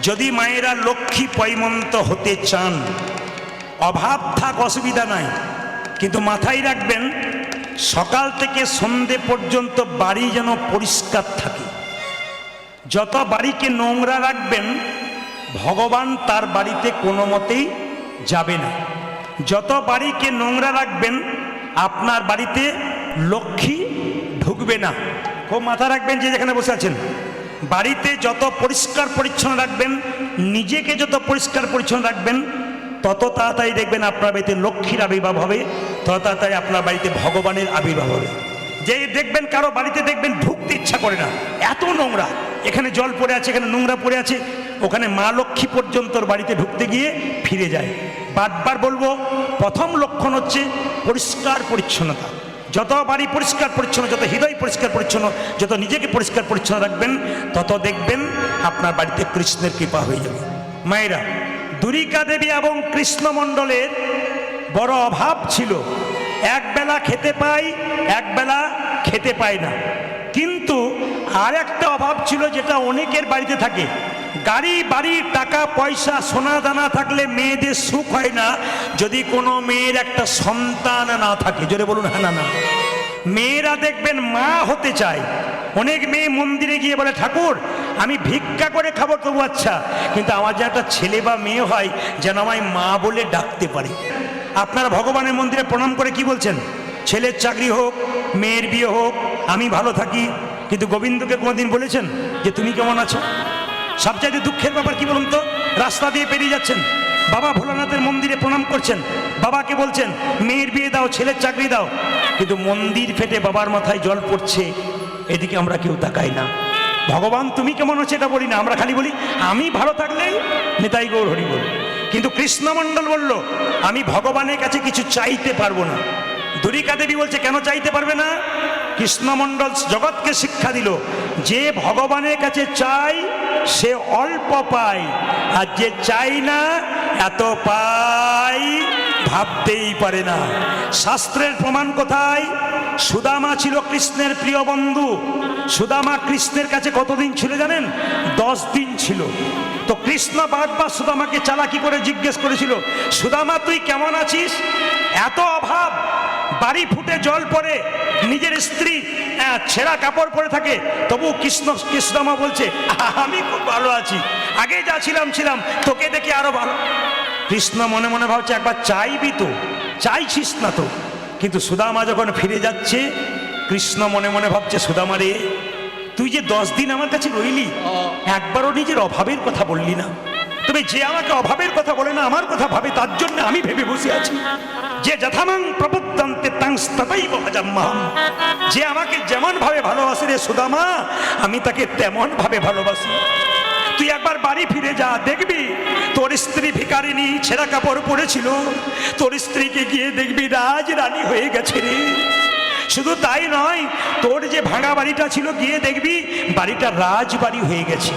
যদি মায়েরা লক্ষ্মী পয়মন্ত হতে চান, অভাব থাক অসুবিধা নাই, কিন্তু মাথায় রাখবেন সকাল থেকে সন্ধে পর্যন্ত বাড়ি যেন পরিষ্কার থাকে। যত বাড়িকে নোংরা রাখবেন ভগবান তার বাড়িতে কোনো মতেই যাবে না। যত বাড়িকে নোংরা রাখবেন আপনার বাড়িতে লক্ষ্মী ঢুকবে না। খুব মাথা রাখবেন যে যেখানে বসে আছেন, বাড়িতে যত পরিষ্কার পরিচ্ছন্ন রাখবেন, নিজেকে যত পরিষ্কার পরিচ্ছন্ন রাখবেন, তত তাড়াতাড়ি দেখবেন আপনার বাড়িতে লক্ষ্মীর আবির্ভাব হবে, তত তাড়াতাড়ি আপনার বাড়িতে ভগবানের আবির্ভাব হবে। যে দেখবেন কারো বাড়িতে দেখবেন ঢুকতে ইচ্ছা করে না, এত নোংরা, এখানে জল পড়ে আছে, এখানে নোংরা পড়ে আছে, ওখানে মা লক্ষ্মী পর্যন্ত বাড়িতে ঢুকতে গিয়ে ফিরে যায়। বারবার বলবো, প্রথম লক্ষণ হচ্ছে পরিষ্কার পরিচ্ছন্নতা। যত বাড়ি পরিষ্কার পরিচ্ছন্ন, যত হৃদয় পরিষ্কার পরিচ্ছন্ন, যত নিজেকে পরিষ্কার পরিচ্ছন্ন রাখবেন, তত দেখবেন আপনার বাড়িতে কৃষ্ণের কৃপা হয়ে যাবে। মায়েরা, দুরিকা দেবী এবং কৃষ্ণমণ্ডলের বড় অভাব ছিল। একবেলা খেতে পায়, একবেলা খেতে পায় না। কিন্তু আর একটা অভাব ছিল যেটা অনেকের বাড়িতে থাকে, গাড়ি বাড়ি টাকা পয়সা সোনা দানা থাকলে মেয়েদের সুখ হয় না যদি কোনো মেয়ের একটা সন্তান না থাকে। জোরে বলুন হ্যাঁ না না। মেয়েরা দেখবেন মা হতে চায়। অনেক মেয়ে মন্দিরে গিয়ে বলে, ঠাকুর আমি ভিক্ষা করে খাবো তবু আচ্ছা, কিন্তু আমার যে একটা ছেলে বা মেয়ে হয় যেন আমায় মা বলে ডাকতে পারে। আপনারা ভগবানের মন্দিরে প্রণাম করে কি বলছেন? ছেলের চাকরি হোক, মেয়ের বিয়ে হোক, আমি ভালো থাকি। কিন্তু গোবিন্দকে কোনোদিন বলেছেন যে তুমি কেমন আছো? সবচাইতে দুঃখের ব্যাপার কি বলুন তো, রাস্তা দিয়ে পেরিয়ে যাচ্ছেন, বাবা ভোলানাথের মন্দিরে প্রণাম করছেন, বাবাকে বলছেন মেয়ের বিয়ে দাও, ছেলের চাকরি দাও, কিন্তু মন্দির ফেটে বাবার মাথায় জল পড়ছে, এদিকে আমরা কেউ তাকাই না। ভগবান তুমি কেমন আছো এটা বলি না, আমরা খালি বলি আমি ভালো থাকলেই নিতাই গৌর হরি বল। কিন্তু কৃষ্ণমণ্ডল বলল আমি ভগবানের কাছে কিছু চাইতে পারবো না। দুরিকা দেবী বলছে কেন চাইতে পারবে না? কৃষ্ণমণ্ডল জগৎকে শিক্ষা দিল, যে ভগবানের কাছে চাই সে অল্প পায়, আর যে চাই না এত পাই ভাবতেই পারে না। শাস্ত্রের প্রমাণ কোথায়? সুদামা ছিল কৃষ্ণের প্রিয় বন্ধু। সুদামা কৃষ্ণের কাছে কতদিন ছিল জানেন? 10 দিন ছিল। তো কৃষ্ণ বারবার সুদামাকে চালাকি করে জিজ্ঞেস করেছিল, সুদামা তুই কেমন আছিস? এত অভাব, বাড়ি ফুটে জল পড়ে, নিজের স্ত্রী ছেঁড়া কাপড় পরে থাকে, তবু কৃষ্ণমা বলছে আমি খুব ভালো আছি, আগে যা ছিলাম তোকে দেখে আরো ভালো। কৃষ্ণ মনে মনে ভাবছে একবার চাইবি তো, চাইছিস না তো। কিন্তু সুদামা যখন ফিরে যাচ্ছে, কৃষ্ণ মনে মনে ভাবছে সুদামা রে, তুই যে 10 দিন আমার কাছে রইলি, একবারও নিজের অভাবের কথা বললি না। তবে যে আমাকে অভাবের কথা বলে না, আমার কথা ভাবে, তার জন্য আমি ভেবে বসে আছি। যে যথামাং প্রবুদ্ধন্তে তাংস্ততৈব ভজাম্যহম, যে আমাকে যেমন ভাবে ভালোবাসে রে সুদামা, আমি তাকে তেমন ভাবে ভালোবাসি। তুই একবার বাড়ি ফিরে যা, দেখবি তোর স্ত্রী ভিখারিনী, ছেঁড়া কাপড় পরেছিল, তোর স্ত্রীকে গিয়ে দেখবি রাজ রানী হয়ে গেছে রে। শুধু তাই নয়, তোর যে ভাঙা বাড়িটা ছিল গিয়ে দেখবি বাড়িটা রাজবাড়ি হয়ে গেছে।